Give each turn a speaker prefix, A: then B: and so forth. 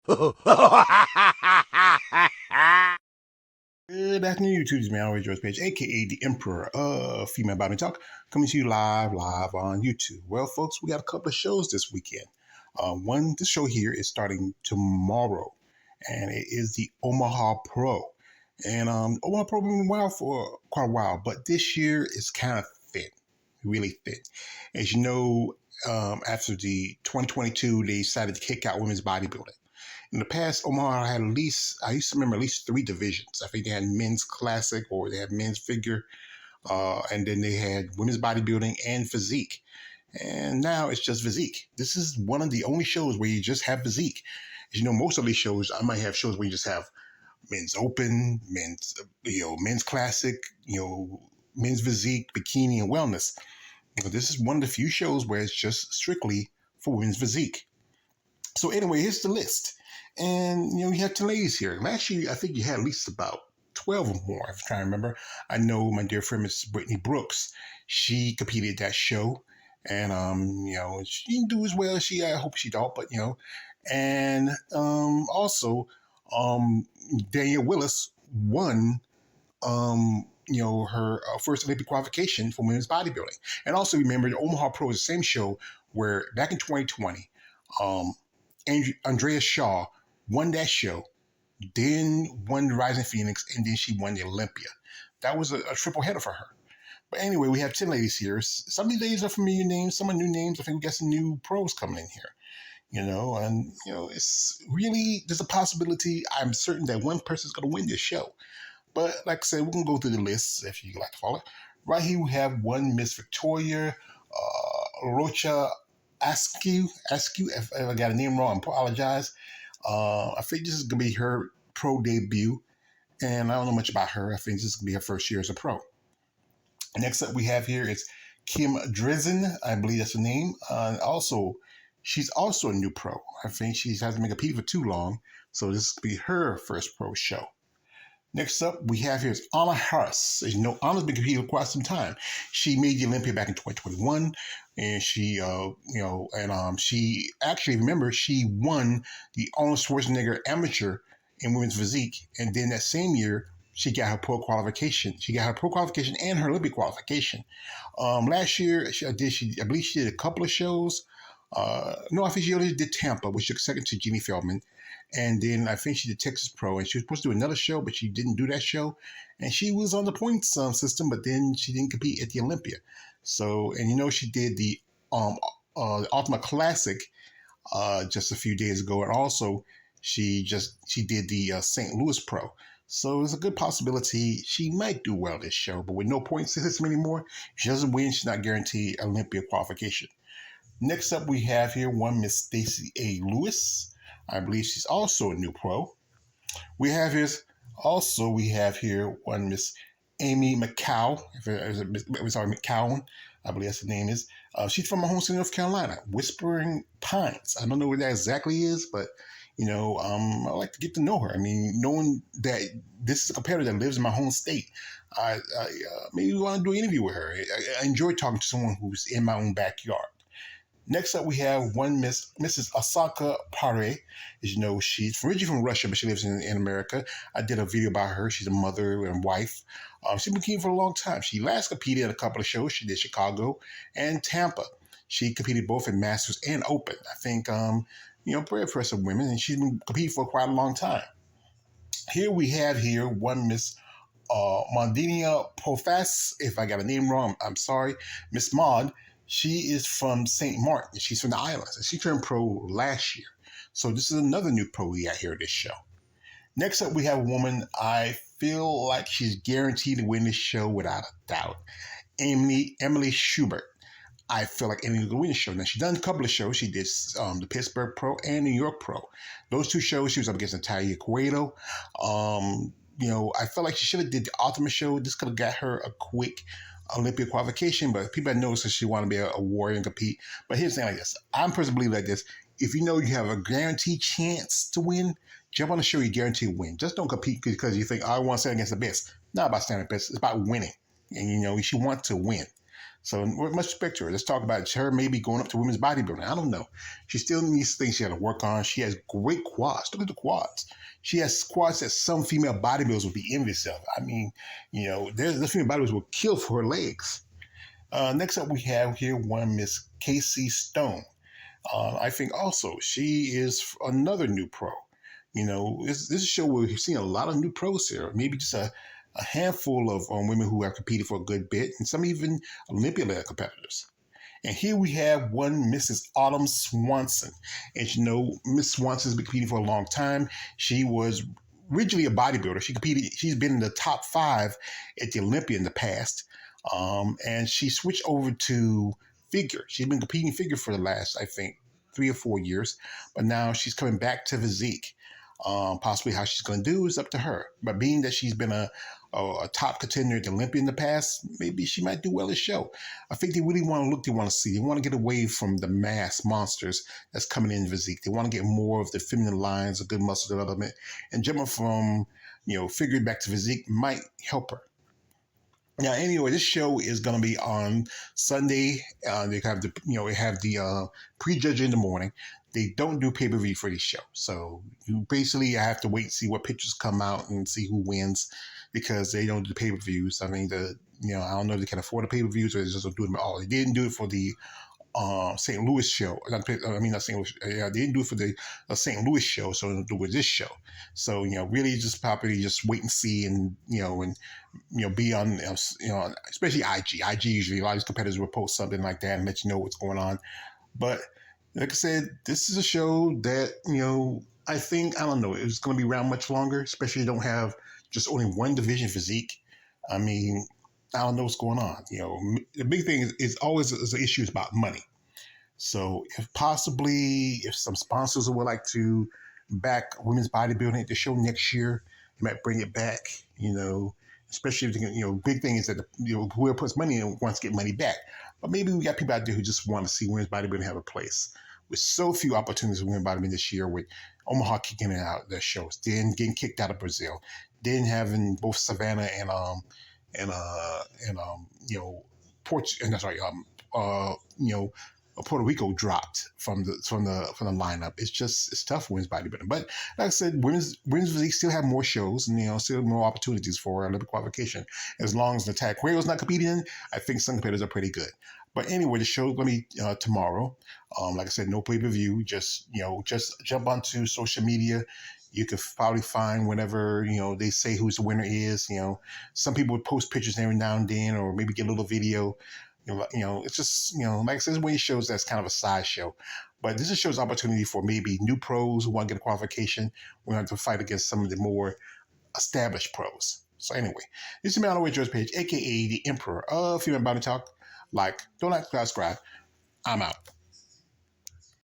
A: Good afternoon, YouTube. It's me, always George Page, aka the Emperor of Female Body Talk, coming to you live on YouTube. Well, folks, we got a couple of shows this weekend. This show here is starting tomorrow, and it is the Omaha Pro. And Omaha Pro been wild for quite a while, but this year is kind of thin, really thin. As you know, after the 2022, they decided to kick out women's bodybuilding. In the past, Omaha had I used to remember at least three divisions. I think they had men's classic, or they had men's figure, and then they had women's bodybuilding and physique. And now it's just physique. This is one of the only shows where you just have physique. As you know, most of these shows, I might have shows where you just have men's open, men's classic, men's physique, bikini, and wellness. This is one of the few shows where it's just strictly for women's physique. So anyway, here's the list. And, you have 10 ladies here. Last year, I think you had at least about 12 or more, if I'm trying to remember. I know my dear friend, Miss Brittany Brooks, she competed at that show. And, she didn't do as well as I hope she don't, but, And also, Danielle Willis won, her first Olympic qualification for women's bodybuilding. And also remember, the Omaha Pro is the same show where back in 2020, Andrea Shaw won that show, then won the Rising Phoenix, and then she won the Olympia. That was a triple header for her. But anyway, we have 10 ladies here. Some of these ladies are familiar names, some are new names. I think we got some new pros coming in here. It's really, there's a possibility. I'm certain that one person's going to win this show. But like I said, we're going to go through the list, if you like to follow it. Right here, we have one Miss Victoria Rocha Askew. If I got a name wrong, I apologize. I think this is going to be her pro debut, and I don't know much about her. I think this is going to be her first year as a pro. Next up we have here is Kim Drizzen. I believe that's her name. She's also a new pro. I think she hasn't been competing for too long, so this will be her first pro show. Next up, we have here is Anna Harris. As you know, Anna's been competing for quite some time. She made the Olympia back in 2021, and she actually, remember, she won the Arnold Schwarzenegger Amateur in women's physique, and then that same year, she got her pro qualification. She got her pro qualification and her Olympic qualification. Last year, I believe she did a couple of shows. I think she only did Tampa, which took second to Jeannie Feldman. And then I think she did Texas Pro, and she was supposed to do another show, but she didn't do that show. And she was on the points system, but then she didn't compete at the Olympia. So, and she did the Ultimate Classic just a few days ago, and also she did the St. Louis Pro. So it's a good possibility she might do well this show, but with no point system anymore, if she doesn't win, she's not guaranteed Olympia qualification. Next up, we have here one Miss Stacy A. Lewis. I believe she's also a new pro. We have here one Miss Amy McCown. McCown. I believe that's the name is. She's from my home state, North Carolina, Whispering Pines. I don't know where that exactly is, but I like to get to know her. I mean, knowing that this is a competitor that lives in my home state, I maybe want to do an interview with her. I enjoy talking to someone who's in my own backyard. Next up, we have one Mrs. Asaka Pare. As you know, she's originally from Russia, but she lives in America. I did a video about her. She's a mother and wife. She's been competing for a long time. She last competed at a couple of shows. She did Chicago and Tampa. She competed both in Masters and Open. I think, very impressive women, and she's been competing for quite a long time. Here we have one Miss Mondinia Profess. If I got a name wrong, I'm sorry. Miss Maud. She is from St. Martin. She's from the islands, and she turned pro last year. So this is another new pro we got here at this show. Next up, we have a woman I feel like she's guaranteed to win this show without a doubt. Emily Schubert. I feel like Emily's going to win the show. Now, she's done a couple of shows. She did the Pittsburgh Pro and New York Pro. Those two shows, she was up against Natalia Cueto. I felt like she should have did the Ultimate show. This could have got her a quick Olympic qualification, but people had noticed that she wanted to be a warrior and compete. But here's the thing like this. I'm personally believe like this. If you know you have a guaranteed chance to win, jump on the show you guarantee win. Just don't compete because you think, I want to stand against the best. Not about standing best. It's about winning. And, she wants to win. So much respect to her. Let's talk about her maybe going up to women's bodybuilding. I don't know. She still needs things she got to work on. She has great quads. Look at the quads. She has quads that some female bodybuilders would be envious of. I mean, the female bodybuilders will kill for her legs. Next up, we have here one Miss Casey Stone. I think also she is another new pro. This is a show where we've seen a lot of new pros here. Maybe just a handful of women who have competed for a good bit, and some even Olympia competitors. And here we have one Mrs. Autumn Swanson. And Miss Swanson's been competing for a long time. She was originally a bodybuilder. She's been in the top 5 at the Olympia in the past. And she switched over to figure. She's been competing figure for the last, I think, 3 or 4 years. But now she's coming back to physique. Possibly how she's going to do is up to her. But being that she's been a top contender at the Olympia in the past, maybe she might do well this show. I think they really want to look, they want to see, they want to get away from the mass monsters that's coming in physique. They want to get more of the feminine lines, of good muscle development, and jumping from, figure back to physique might help her. Now, anyway, this show is going to be on Sunday. They have the prejudge in the morning. They don't do pay-per-view for this show. So you basically have to wait and see what pictures come out and see who wins, because they don't do pay-per-views. I mean, I don't know if they can afford the pay-per-views or they just don't do them at all. They didn't do it for the St. Louis show. Not St. Louis. Yeah, they didn't do it for the St. Louis show, so they'll do it with this show. So really just probably just wait and see, and be on especially IG. IG usually a lot of these competitors will post something like that and let you know what's going on. But like I said, this is a show that I think, I don't know, it's going to be around much longer, especially you don't have just only one division physique. I mean, I don't know what's going on. The big thing is always the issue is about money. So if some sponsors would like to back women's bodybuilding at the show next year, they might bring it back. Especially if big thing is that whoever puts money in wants to get money back. But maybe we got people out there who just want to see women's bodybuilding have a place. With so few opportunities for women's bodybuilding this year, with Omaha kicking it out their shows, then getting kicked out of Brazil, then having both Savannah and Puerto Rico dropped from the lineup. It's tough for women's bodybuilding. But like I said, women's physique still have more shows and still more opportunities for Olympic qualification. As long as the Taekwondo's not competing in, I think some competitors are pretty good. But anyway, the show's going to be tomorrow. Like I said, no pay-per-view. Just jump onto social media. You could probably find whenever, they say who's the winner is. Some people would post pictures every now and then, or maybe get a little video. It's just, like I said, one of these shows that's kind of a side show. But this is show's opportunity for maybe new pros who want to get a qualification. We're going to have to fight against some of the more established pros. So anyway, this is me on the way George Page, a.k.a. the Emperor of Female Body Talk. Don't like, subscribe. I'm out.